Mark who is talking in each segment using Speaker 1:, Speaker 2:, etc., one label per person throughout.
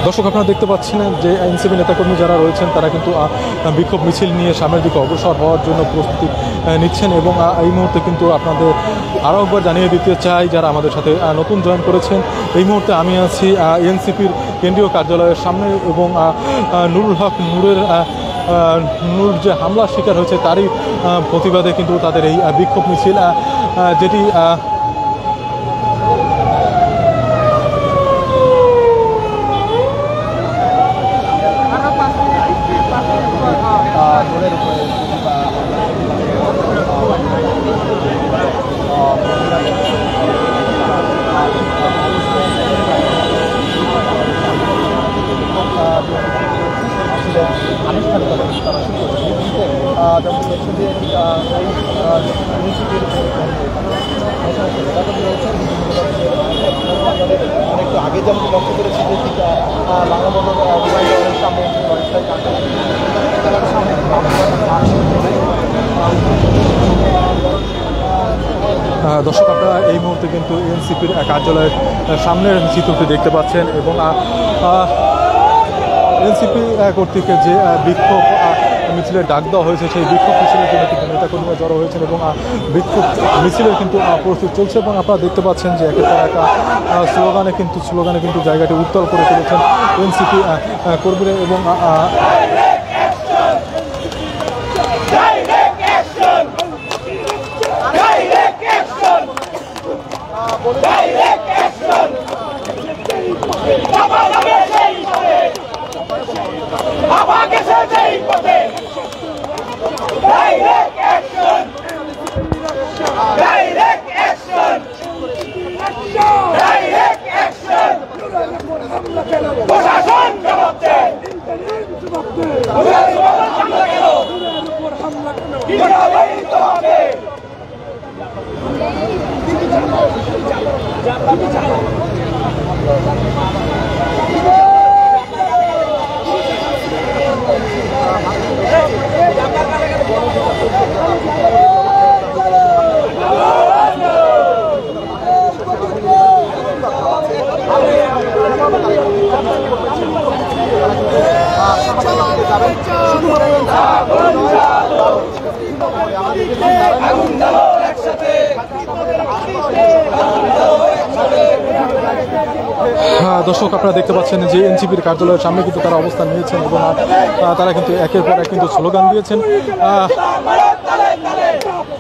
Speaker 1: দর্শক আপনারা দেখতে পাচ্ছেন যে এনসিপি নেতাকর্মী যারা রয়েছেন তারা কিন্তু বিক্ষোভ মিছিল নিয়ে সামনের দিকে অগ্রসর হওয়ার জন্য প্রস্তুতি নিচ্ছেন এবং এই মুহূর্তে কিন্তু আপনাদের আরও একবার জানিয়ে দিতে চাই যারা আমাদের সাথে নতুন জয়েন করেছেন এই মুহূর্তে আমি আছি এনসিপির কেন্দ্রীয় কার্যালয়ের সামনে এবং নুরুল হক নূর যে হামলার শিকার হয়েছে তারই প্রতিবাদে কিন্তু তাদের এই বিক্ষোভ মিছিল যেটি
Speaker 2: একটু আগে যেমন লক্ষ্য করেছি যে ঠিক বাংলাবন্ধের সামনে
Speaker 1: দর্শক আপনারা এই মুহূর্তে কিন্তু এনসিপির কার্যালয়ের সামনের চিত্রটি দেখতে পাচ্ছেন এবং এনসিপি কর্তৃক যে বিক্ষোভ মিছিলের ডাক দেওয়া হয়েছে সেই বিক্ষোভ মিছিলের জন্য কিন্তু নেতাকর্মীরা জড়ো হয়েছেন এবং বিক্ষোভ মিছিলের কিন্তু প্রস্তুতি চলছে এবং আপনারা দেখতে পাচ্ছেন যে একের পর একটা স্লোগানে কিন্তু জায়গাটি উত্তল করে তুলেছেন এনসিপি কর্মীরা এবং দর্শক আপনারা দেখতে পাচ্ছেন যে এনসিপির কার্যালয়ের সামনে কিন্তু তারা অবস্থান নিয়েছেন এবং তারা কিন্তু একের পর এক কিন্তু স্লোগান দিয়েছেন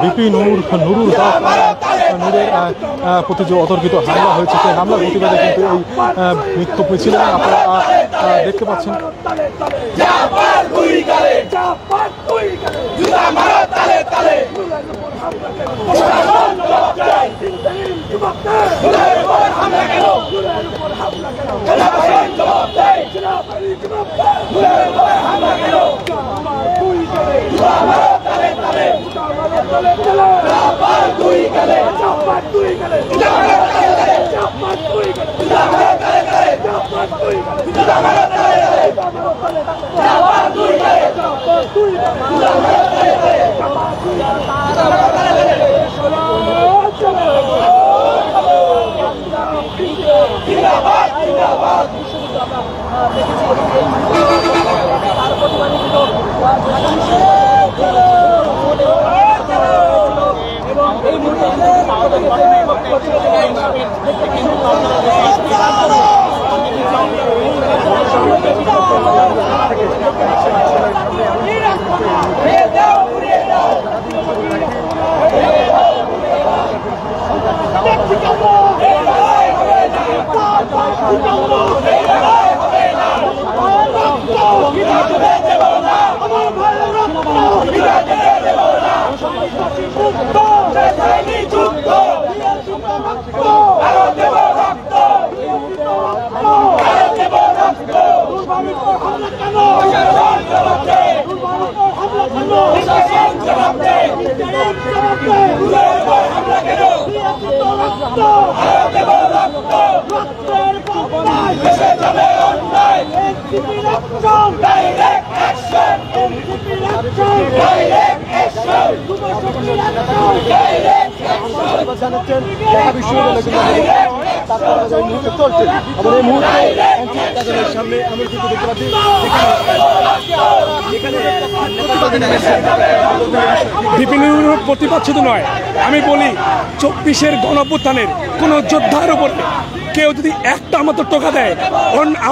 Speaker 1: বিপি নুরুল হক নূরের প্রতি যে অতর্কিত হামলা হয়েছে সেই হামলার প্রতিবাদে কিন্তু এই বিক্ষোভ মিছিল আপনারা দেখতে পাচ্ছেন
Speaker 2: এই মুহূর্তে চলছে। আবার এই মুহূর্তে এনসিপি কার্যালয়ের সামনে আমরা কিন্তু দেখতে পাচ্ছি
Speaker 3: বিপিনের প্রতিবাদ শুধু নয়, আমি বলি 24-এর গণঅভ্যুত্থানের কোনো যোদ্ধার উপরে কেউ যদি একটা মাত্র টোকা দেয়,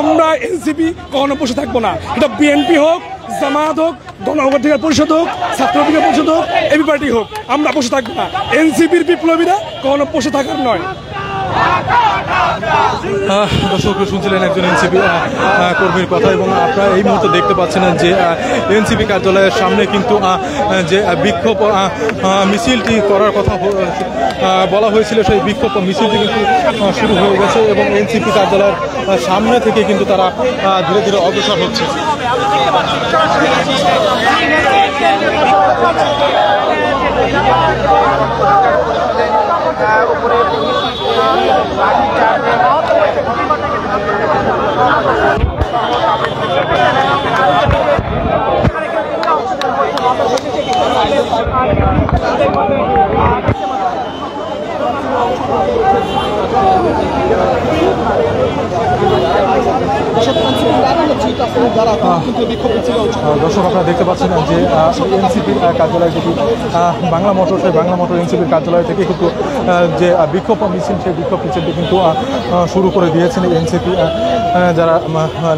Speaker 3: আমরা এনসিপি কখনো বসে থাকবো না। এটা বিএনপি হোক, জামায়াত হোক, গণ অধিকার পরিষদ হোক, ছাত্র অধিকার পরিষদ হোক, এবি পার্টি হোক, আমরা বসে থাকবো না। এনসিপির বিপ্লবীরা কখনো বসে থাকার নয়।
Speaker 1: দর্শক শুনছিলেন একজন এনসিপি কর্মীর কথা, এবং আপনারা এই মুহূর্তে দেখতে পাচ্ছেন যে এনসিপি কার্যালয়ের সামনে কিন্তু যে বিক্ষোভ মিছিলটি করার কথা বলা হয়েছিল, সেই বিক্ষোভ মিছিলটি কিন্তু শুরু হয়ে গেছে এবং এনসিপি কার্যালয়ের সামনে থেকে কিন্তু তারা ধীরে ধীরে অগ্রসর হচ্ছে। দর্শক আপনারা দেখতে পাচ্ছেন যে এনসিপির কার্যালয় থেকে বাংলা মোটর, সেই বাংলা মোটর এনসিপির কার্যালয় থেকে কিন্তু যে বিক্ষোভ মিছিল, সেই বিক্ষোভ মিছিলটি কিন্তু শুরু করে দিয়েছেন এনসিপি যারা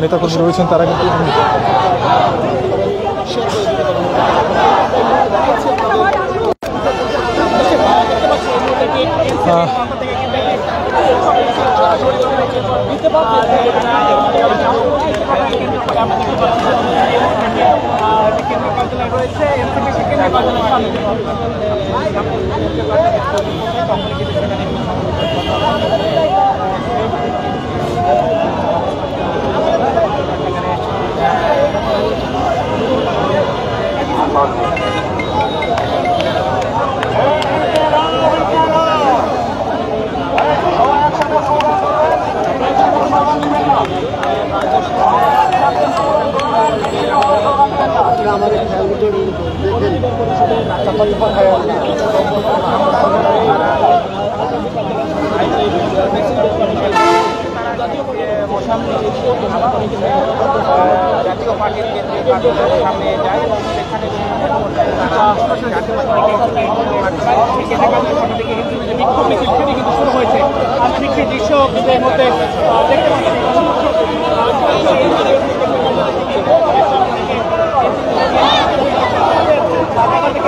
Speaker 1: নেতাকর্মী রয়েছেন তারা কিন্তু
Speaker 4: জাতীয় পার্টির কেন্দ্রীয় কার্যালয়ের সামনে যায় এবং সেখানে বিক্ষোভ মিছিল সেটি কিন্তু শুরু হয়েছে। আর ঠিক সেই দৃশ্য এর মধ্যে দেখতে পাচ্ছি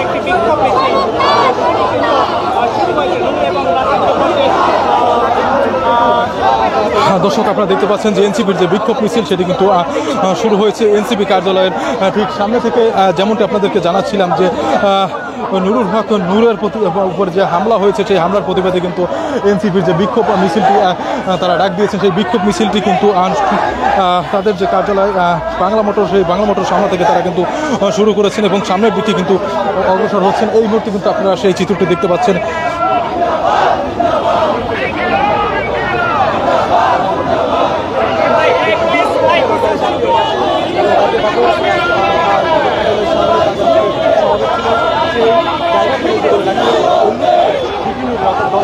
Speaker 4: একটি বিক্ষোভ মিছিল শুরু হয়েছে এবং
Speaker 1: দর্শক আপনারা দেখতে পাচ্ছেন যে এনসিপির যে বিক্ষোভ মিছিল সেটি কিন্তু শুরু হয়েছে এনসিপি কার্যালয়ের ঠিক সামনে থেকে। যেমনটি আপনাদেরকে জানাচ্ছিলাম যে নুরুল হক নূরের উপর যে হামলা হয়েছে, সেই হামলার প্রতিবাদে কিন্তু এনসিপির যে বিক্ষোভ মিছিলটি তারা ডাক দিয়েছেন, সেই বিক্ষোভ মিছিলটি কিন্তু তাদের যে কার্যালয় বাংলা মোটর, সেই বাংলা মোটর সামনে থেকে তারা কিন্তু শুরু করেছেন এবং সামনের দিকে কিন্তু অগ্রসর হচ্ছেন। এই মুহূর্তে কিন্তু আপনারা সেই চিত্রটি দেখতে পাচ্ছেন।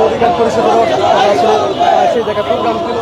Speaker 2: অধিকার পরিষদের সেই জায়গায় প্রোগ্রাম ছিল।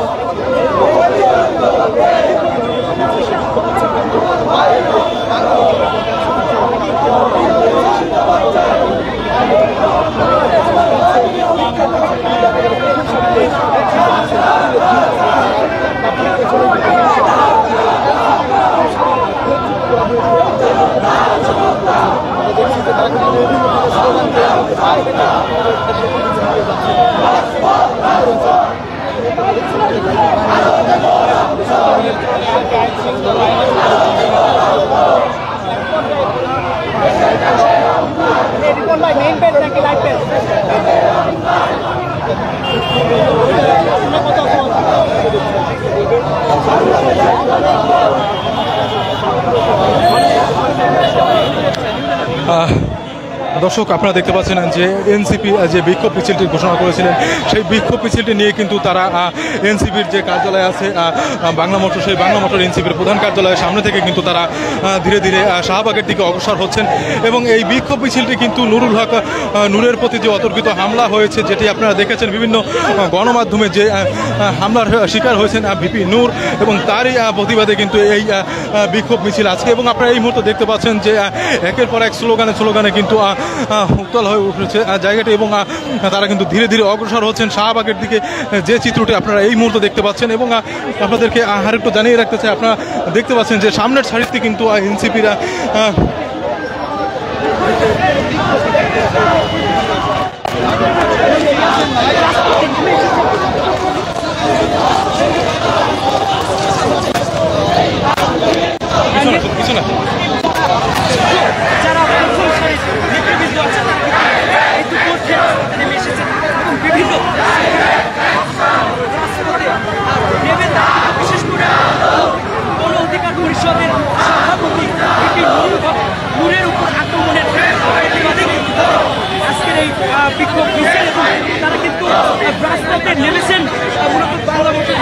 Speaker 1: দর্শক আপনারা দেখতে পাচ্ছেন যে এনসিপি যে বিক্ষোভ মিছিলটি ঘোষণা করেছিলেন সেই বিক্ষোভ মিছিলটি নিয়ে কিন্তু তারা এনসিপির যে কার্যালয় আছে বাংলা মোটর, সেই বাংলা মোটর এনসিপির প্রধান কার্যালয়ের সামনে থেকে কিন্তু তারা ধীরে ধীরে শাহবাগের দিকে অগ্রসর হচ্ছেন। এবং এই বিক্ষোভ মিছিলটি কিন্তু নুরুল হক নূরের প্রতি যে অতর্কিত হামলা হয়েছে, যেটি আপনারা দেখেছেন বিভিন্ন গণমাধ্যমে যে হামলার শিকার হয়েছেন ভিপি নূর, এবং তারই প্রতিবাদে কিন্তু এই বিক্ষোভ মিছিল আজকে। এবং আপনারা এই মুহূর্তে দেখতে পাচ্ছেন যে একের পর এক স্লোগানে কিন্তু উত্তাল হয়ে উঠেছে জায়গাটি, এবং তারা কিন্তু ধীরে ধীরে অগ্রসর হচ্ছেন শাহবাগের দিকে, যে চিত্রটি আপনারা এই মুহূর্তে দেখতে পাচ্ছেন। এবং আপনাদেরকে আরেকটু জানিয়ে রাখতে চাই, আপনারা দেখতে পাচ্ছেন যে সামনের সারিতে কিন্তু এনসিপিরা পিছনে
Speaker 4: যারা প্রথম সারির নেতৃবৃন্দ আছে ইতিমধ্যে নেমে এসেছেন এবং বিভিন্ন বিশেষ করে গণ অধিকার পরিষদের সভাপতি ভিপি নূরের উপর আক্রমণের প্রতিবাদে আজকের এই বিক্ষোভ মিছিল, এবং তারা কিন্তু রাজপথে নেমেছেন মূলত বাংলা মোটর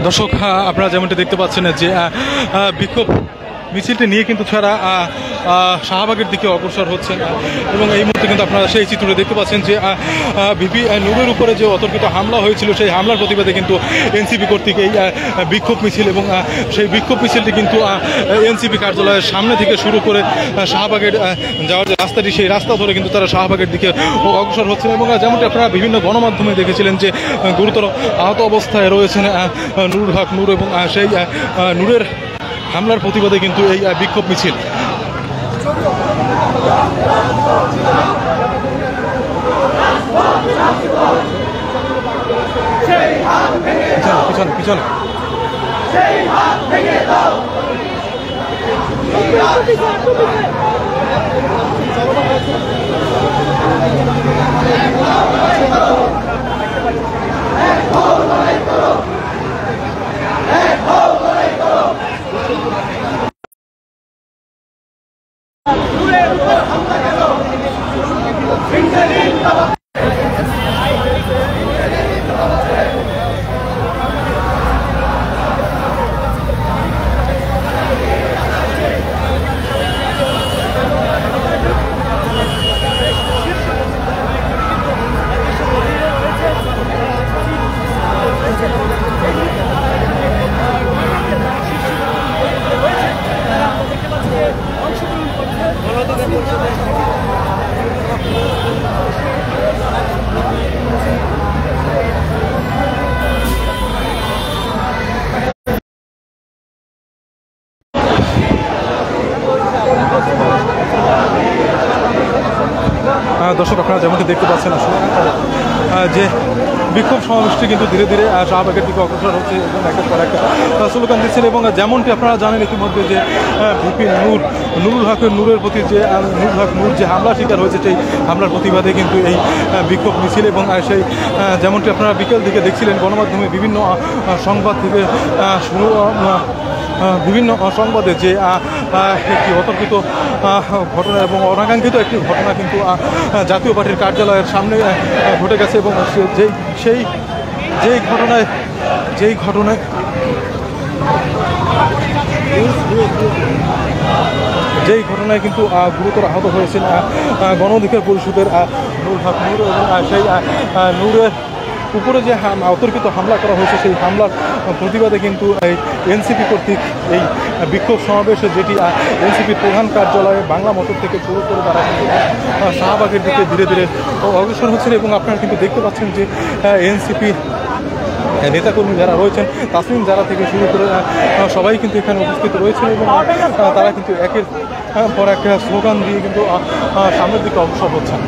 Speaker 1: দর্শক আপনারা যেমনটি দেখতে পাচ্ছেন যে বিক্ষোভ মিছিলটি নিয়ে কিন্তু তারা শাহবাগের দিকে অগ্রসর হচ্ছেন। এবং এই মুহূর্তে কিন্তু আপনারা সেই চিত্রটি দেখতে পাচ্ছেন যে ভিপি নূরের উপরে যে অতর্কিত হামলা হয়েছিল, সেই হামলার প্রতিবাদে কিন্তু এনসিপি কর্তৃক এই বিক্ষোভ মিছিল, এবং সেই বিক্ষোভ মিছিলটি কিন্তু এনসিপি কার্যালয়ের সামনে থেকে শুরু করে শাহবাগের যাওয়ার যে রাস্তাটি, সেই রাস্তা ধরে কিন্তু তারা শাহবাগের দিকে অগ্রসর হচ্ছেন। এবং যেমনটি আপনারা বিভিন্ন গণমাধ্যমে দেখেছিলেন যে গুরুতর আহত অবস্থায় রয়েছেন নুরুল হক নূর, এবং সেই নূরের হামলার প্রতিবাদে কিন্তু এই বিক্ষোভ মিছিল। পিছনে পিছনে দর্শক আপনারা যেমনটি দেখতে পাচ্ছেন আসলে যে বিক্ষোভ সমাবেশটি কিন্তু ধীরে ধীরে শাহবাগের দিকে অগ্রসর হচ্ছে, এবং একের পর একটা স্লোগান দিচ্ছেন। এবং যেমনটি আপনারা জানেন ইতিমধ্যে যে ভিপি নুরুল হকের নূরের প্রতি যে নুরুল হক নূর যে হামলা শিকার হয়েছে, সেই হামলার প্রতিবাদে কিন্তু এই বিক্ষোভ মিছিল। এবং সেই যেমনটি আপনারা বিকেল থেকে দেখছিলেন গণমাধ্যমে বিভিন্ন সংবাদ থেকে শুরু বিভিন্ন সংবাদে যে একটি অতর্কিত ঘটনা এবং অনাকাঙ্ক্ষিত একটি ঘটনা কিন্তু জাতীয় পার্টির কার্যালয়ের সামনে ঘটে গেছে। এবং যেই ঘটনায় কিন্তু গুরুতর আহত হয়েছেন গণ অধিকার পরিষদের নুরুল হক নূর, এবং সেই নূরের উপরে যে অতর্কিত হামলা করা হয়েছে, সেই হামলার প্রতিবাদে কিন্তু এই এনসিপি কর্তৃক এই বিক্ষোভ সমাবেশে, যেটি এনসিপির প্রধান কার্যালয়ে বাংলা মোটর থেকে শুরু করে তারা কিন্তু শাহবাগের দিকে ধীরে ধীরে অগ্রসর হচ্ছেন। এবং আপনারা কিন্তু দেখতে পাচ্ছেন যে নেতাকর্মী যারা রয়েছেন, তাসনিম যারা থেকে শুরু করে সবাই কিন্তু এখানে উপস্থিত রয়েছেন এবং তারা কিন্তু একের পর এক স্লোগান দিয়ে কিন্তু সামনের দিকে অগ্রসর হচ্ছেন।